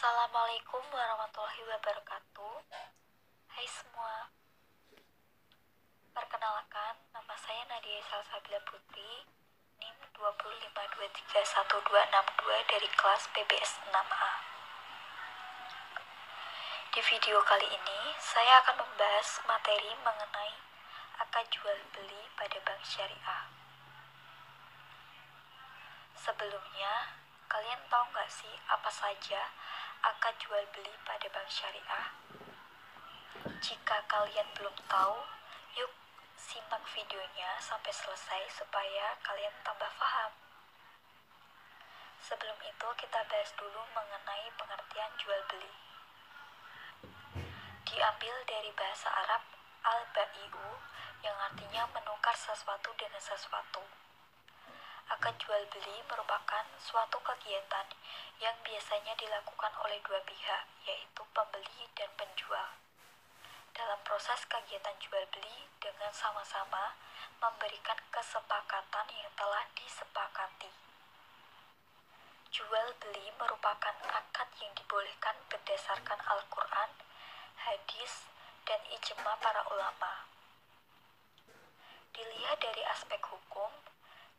Assalamualaikum warahmatullahi wabarakatuh. Hai semua. Perkenalkan, nama saya Nadia Salsabila Putri, NIM 252316262 dari kelas PBS 6A. Di video kali ini, saya akan membahas materi mengenai akad jual beli pada bank syariah. Sebelumnya, kalian tahu nggak sih apa saja akad jual beli pada bank syariah? Jika kalian belum tahu, yuk simak videonya sampai selesai supaya kalian tambah paham. Sebelum itu kita bahas dulu mengenai pengertian jual beli. Diambil dari bahasa Arab al-bai'u yang artinya menukar sesuatu dengan sesuatu. Akad jual beli merupakan suatu kegiatan yang biasanya dilakukan oleh dua pihak, yaitu pembeli dan penjual. Dalam proses kegiatan jual beli dengan sama-sama memberikan kesepakatan yang telah disepakati. Jual beli merupakan akad yang dibolehkan berdasarkan Al-Quran, hadis, dan ijma para ulama. Dilihat dari aspek hukum,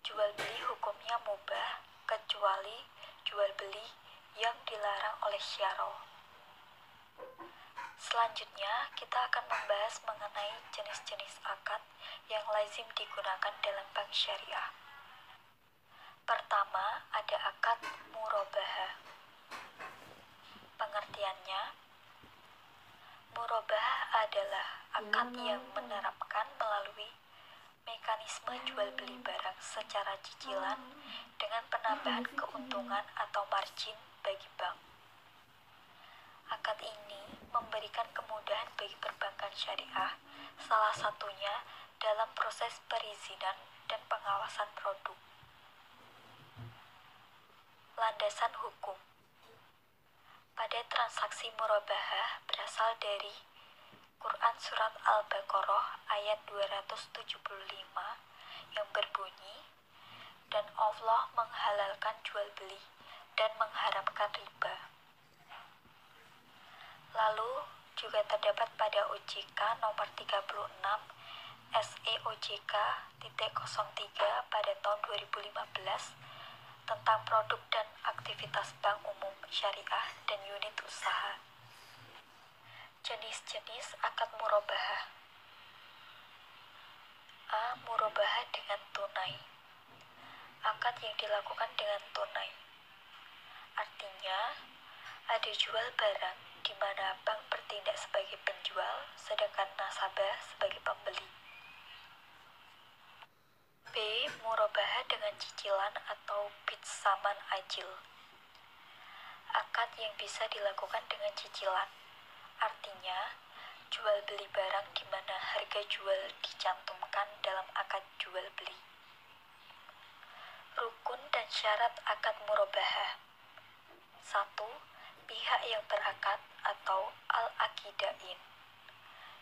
jual beli hukumnya mubah kecuali jual beli yang dilarang oleh syara'. Selanjutnya, kita akan membahas mengenai jenis-jenis akad yang lazim digunakan dalam bank syariah. Pertama, ada akad murabahah. Pengertiannya, murabahah adalah akad yang menerapkan melalui mekanisme jual beli barang secara cicilan dengan penambahan keuntungan atau margin bagi bank. Akad ini memberikan kemudahan bagi perbankan syariah, salah satunya dalam proses perizinan dan pengawasan produk. Landasan hukum pada transaksi murabahah berasal dari Quran Surat Al-Baqarah ayat 275 yang berbunyi, dan Allah menghalalkan jual beli dan mengharamkan riba. Lalu juga terdapat pada OJK nomor 36 SEOJK.03 pada tahun 2015 tentang produk dan aktivitas bank umum syariah dan unit usaha. Jenis-jenis akad murabahah. A. Murabahah dengan tunai. Akad yang dilakukan dengan tunai. Artinya, ada jual barang di mana bank bertindak sebagai penjual, sedangkan nasabah sebagai pembeli. B. Murabahah dengan cicilan atau bitsaman ajil. Akad yang bisa dilakukan dengan cicilan. Artinya, jual beli barang di mana harga jual dicantumkan dalam akad jual beli. Rukun dan syarat akad murabahah. 1. Pihak yang berakad atau al-aqidain.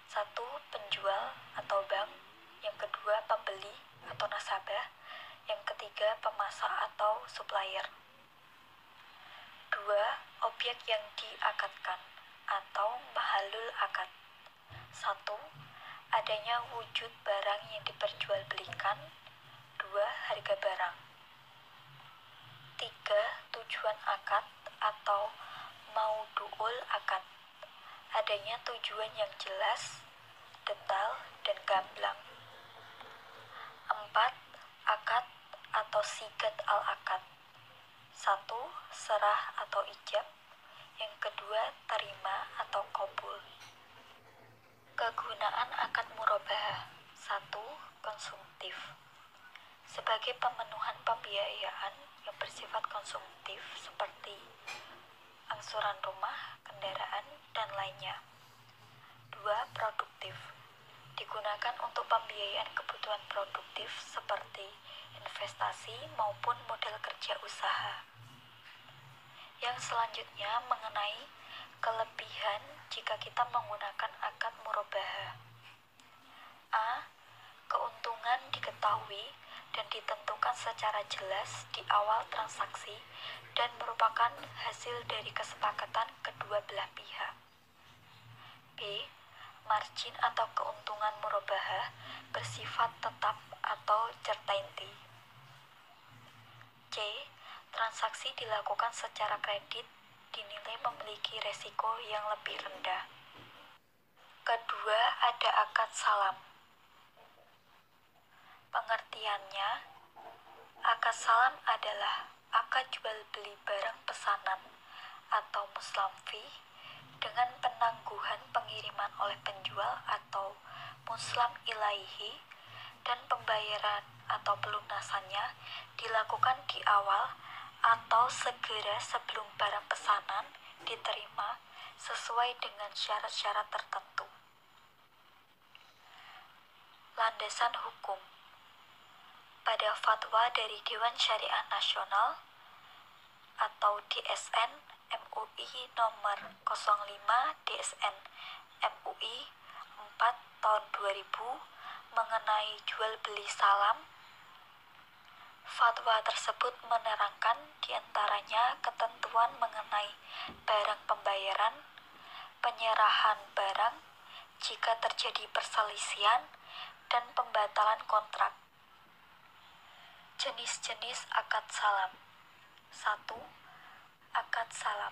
1. Penjual atau bank. Yang kedua, pembeli atau nasabah. Yang ketiga, pemasok atau supplier. 2. Objek yang diakadkan atau mahalul akad. 1. Adanya wujud barang yang diperjualbelikan. 2. Harga barang. 3. Tujuan akad atau maudu'ul akad. Adanya tujuan yang jelas, detail, dan gamblang. 4. Akad atau sigat al-akad. 1. Serah atau ijab. Yang kedua, terima atau qabul. Kegunaan akad murabahah. 1. Konsumtif. Sebagai pemenuhan pembiayaan yang bersifat konsumtif seperti angsuran rumah, kendaraan, dan lainnya. 2. Produktif. Digunakan untuk pembiayaan kebutuhan produktif seperti investasi maupun modal kerja usaha. Yang selanjutnya mengenai kelebihan jika kita menggunakan akad murabahah. A. Keuntungan diketahui dan ditentukan secara jelas di awal transaksi dan merupakan hasil dari kesepakatan kedua belah pihak. B. Margin atau keuntungan murabahah bersifat tetap atau certainty. C. Transaksi dilakukan secara kredit dinilai memiliki resiko yang lebih rendah. Kedua, ada akad salam. Pengertiannya, akad salam adalah akad jual beli barang pesanan atau muslam fee dengan penangguhan pengiriman oleh penjual atau muslam ilaihi dan pembayaran atau pelunasannya dilakukan di awal atau segera sebelum barang pesanan diterima sesuai dengan syarat-syarat tertentu. Landasan hukum. Pada fatwa dari Dewan Syariah Nasional atau DSN MUI nomor 05 DSN MUI 4 tahun 2000 mengenai jual beli salam. Fatwa tersebut menerangkan diantaranya ketentuan mengenai barang pembayaran, penyerahan barang jika terjadi perselisihan, dan pembatalan kontrak. Jenis-jenis akad salam. 1. Akad salam.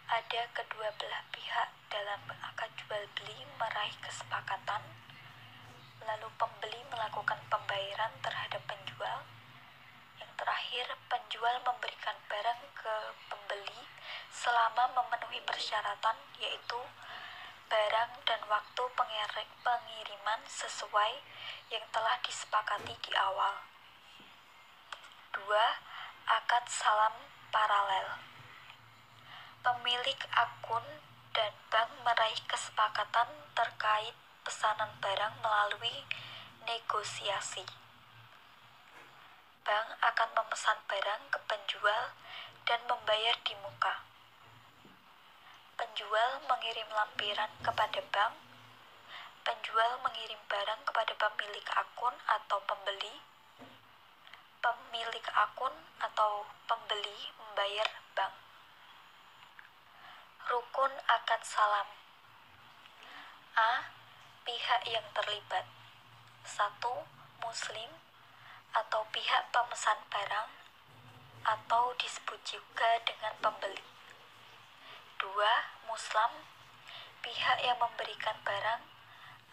Ada kedua belah pihak dalam akad jual beli meraih kesepakatan, lalu pembeli melakukan pembayaran terhadap penjual. Yang terakhir, penjual memberikan barang ke pembeli selama memenuhi persyaratan, yaitu barang dan waktu pengiriman sesuai yang telah disepakati di awal. 2. Akad salam paralel. Pemilik akun dan bank meraih kesepakatan terkait pesanan barang melalui negosiasi. Bank akan memesan barang ke penjual dan membayar di muka. Penjual mengirim lampiran kepada bank. Penjual mengirim barang kepada pemilik akun atau pembeli. Pemilik akun atau pembeli membayar bank. Rukun akad salam. A. Pihak yang terlibat. 1. Muslim atau pihak pemesan barang atau disebut juga dengan pembeli. 2. Muslam, pihak yang memberikan barang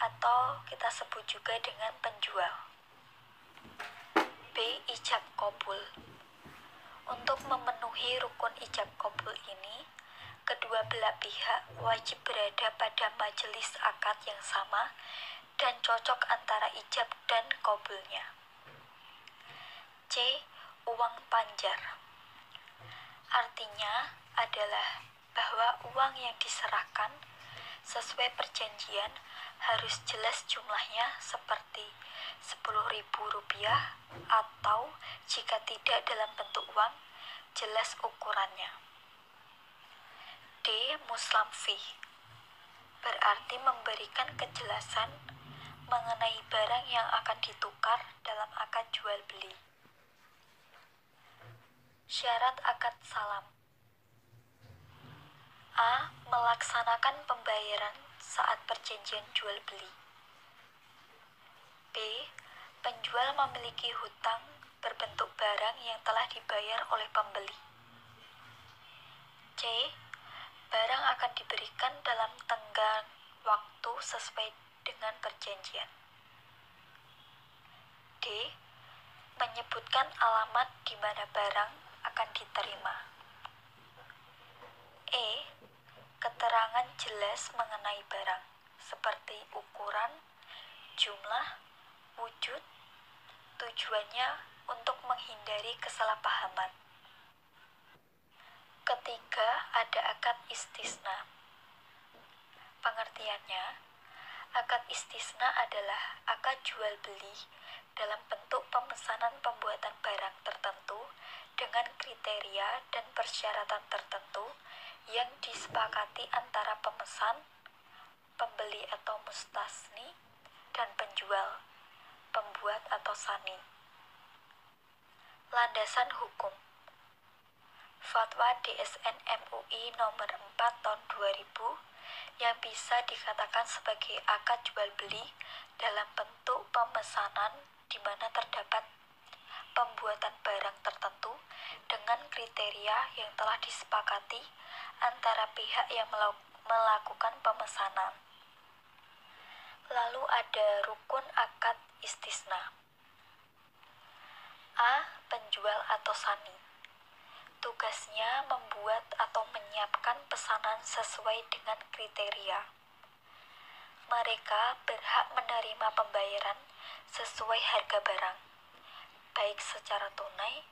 atau kita sebut juga dengan penjual. B. Ijab qabul. Untuk memenuhi rukun ijab qabul ini, kedua belah pihak wajib berada pada majelis akad yang sama dan cocok antara ijab dan qabulnya. C. Uang panjar. Artinya adalah bahwa uang yang diserahkan sesuai perjanjian harus jelas jumlahnya seperti Rp10.000 atau jika tidak dalam bentuk uang, jelas ukurannya. D. Muslam fee. Berarti memberikan kejelasan mengenai barang yang akan ditukar dalam akad jual beli. Syarat akad salam. A. Melaksanakan pembayaran saat perjanjian jual beli. B. Penjual memiliki hutang berbentuk barang yang telah dibayar oleh pembeli. C. Barang akan diberikan dalam tenggang waktu sesuai dengan perjanjian. D. Menyebutkan alamat di mana barang akan diterima. E. Keterangan jelas mengenai barang, seperti ukuran, jumlah, wujud, tujuannya untuk menghindari kesalahpahaman. Ketiga, ada akad istisna. Pengertiannya, akad istisna adalah akad jual beli dalam bentuk pemesanan pembuatan barang tertentu dengan kriteria dan persyaratan tertentu yang disepakati antara pemesan, pembeli atau mustasni, dan penjual, pembuat atau sani. Landasan hukum. Fatwa DSN MUI nomor 4 tahun 2000 yang bisa dikatakan sebagai akad jual beli dalam bentuk pemesanan di mana terdapat pembuatan barang tertentu dengan kriteria yang telah disepakati antara pihak yang melakukan pemesanan. Lalu ada rukun akad istisna. A. Penjual atau sani. Tugasnya membuat atau menyiapkan pesanan sesuai dengan kriteria. Mereka berhak menerima pembayaran sesuai harga barang, baik secara tunai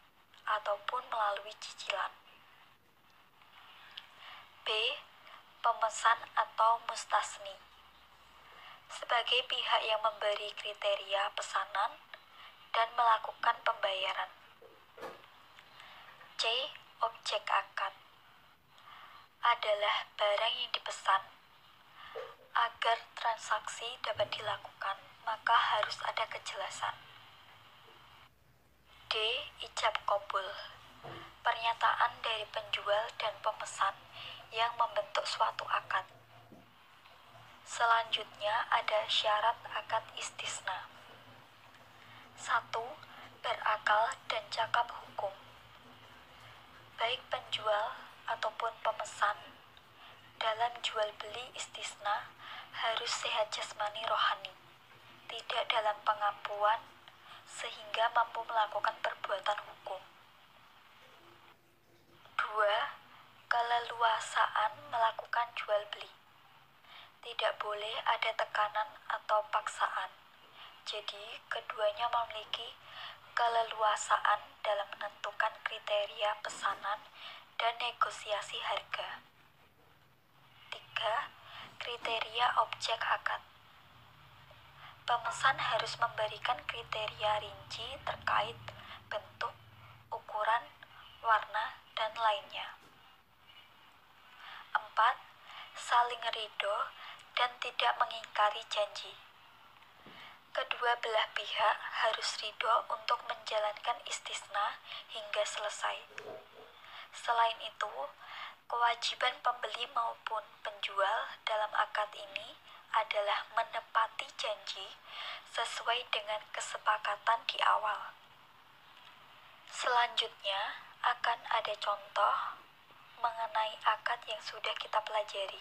ataupun melalui cicilan. B. Pemesan atau mustasni. Sebagai pihak yang memberi kriteria pesanan dan melakukan pembayaran. C. Objek akad adalah barang yang dipesan. Agar transaksi dapat dilakukan, maka harus ada kejelasan. D. Ijab qabul, pernyataan dari penjual dan pemesan yang membentuk suatu akad. Selanjutnya ada syarat akad istisna. 1. Berakal dan cakap hukum. Baik penjual ataupun pemesan dalam jual beli istisna harus sehat jasmani rohani, tidak dalam pengampuan sehingga mampu melakukan perbuatan hukum. 2. Keleluasaan melakukan jual beli. Tidak boleh ada tekanan atau paksaan. Jadi, keduanya memiliki keleluasaan dalam menentukan kriteria pesanan dan negosiasi harga. 3. Kriteria objek akad. Pemesan harus memberikan kriteria rinci terkait bentuk, ukuran, warna, dan lainnya. 4. Saling ridho dan tidak mengingkari janji. Kedua belah pihak harus ridho untuk menjalankan istisna hingga selesai. Selain itu, kewajiban pembeli maupun penjual dalam akad ini adalah menepati janji sesuai dengan kesepakatan di awal. Selanjutnya akan ada contoh mengenai akad yang sudah kita pelajari.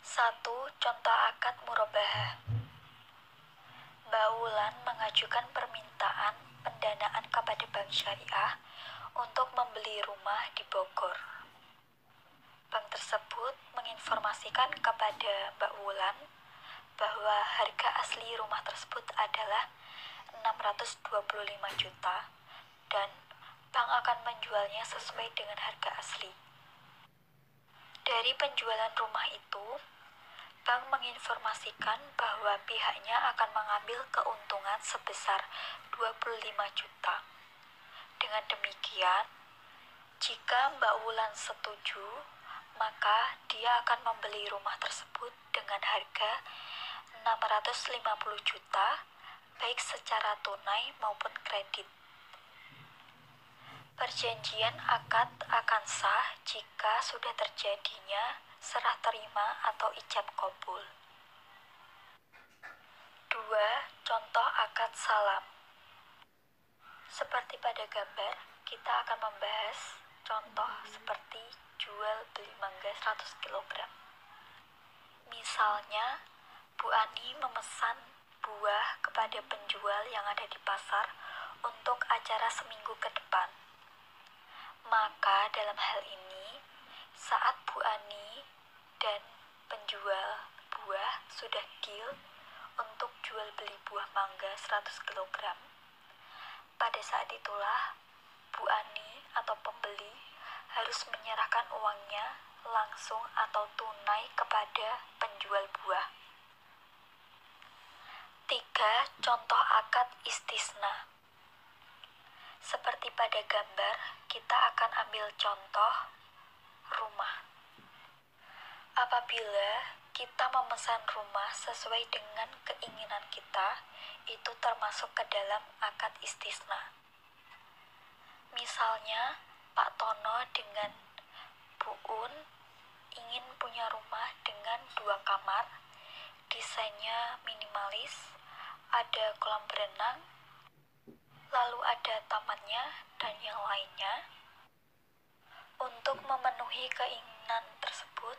1. Contoh akad murabahah. Baulan mengajukan permintaan pendanaan kepada Bank Syariah untuk membeli rumah di Bogor. Bank tersebut menginformasikan kepada Mbak Wulan bahwa harga asli rumah tersebut adalah 625 juta dan bank akan menjualnya sesuai dengan harga asli. Dari penjualan rumah itu, bank menginformasikan bahwa pihaknya akan mengambil keuntungan sebesar 25 juta. Dengan demikian, jika Mbak Wulan setuju, maka dia akan membeli rumah tersebut dengan harga 650 juta, baik secara tunai maupun kredit. Perjanjian akad akan sah jika sudah terjadinya serah terima atau ijab qabul. 2. Contoh akad salam. Seperti pada gambar, kita akan membahas contoh seperti jual beli mangga 100 kg. Misalnya, Bu Ani memesan buah kepada penjual yang ada di pasar untuk acara seminggu ke depan. Maka dalam hal ini, saat Bu Ani dan penjual buah sudah deal untuk jual beli buah mangga 100 kg, pada saat itulah Bu Ani atau pembeli harus menyerahkan uangnya langsung atau tunai kepada penjual buah. 3. Contoh akad istisna. Seperti pada gambar, kita akan ambil contoh rumah. Apabila kita memesan rumah sesuai dengan keinginan kita, itu termasuk ke dalam akad istisna. Misalnya, Pak Tono dengan Bu Un ingin punya rumah dengan 2 kamar, desainnya minimalis, ada kolam berenang, lalu ada tamannya, dan yang lainnya. Untuk memenuhi keinginan tersebut,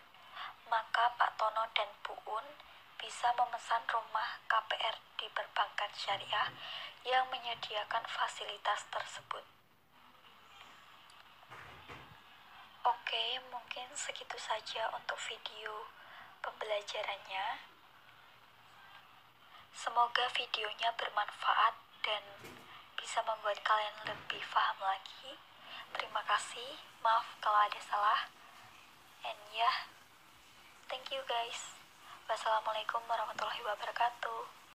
maka Pak Tono dan Bu Un bisa memesan rumah KPR di perbankan syariah yang menyediakan fasilitas tersebut. Oke, mungkin segitu saja untuk video pembelajarannya. Semoga videonya bermanfaat dan bisa membuat kalian lebih paham lagi. Terima kasih, maaf kalau ada salah. And yeah, thank you guys. Wassalamualaikum warahmatullahi wabarakatuh.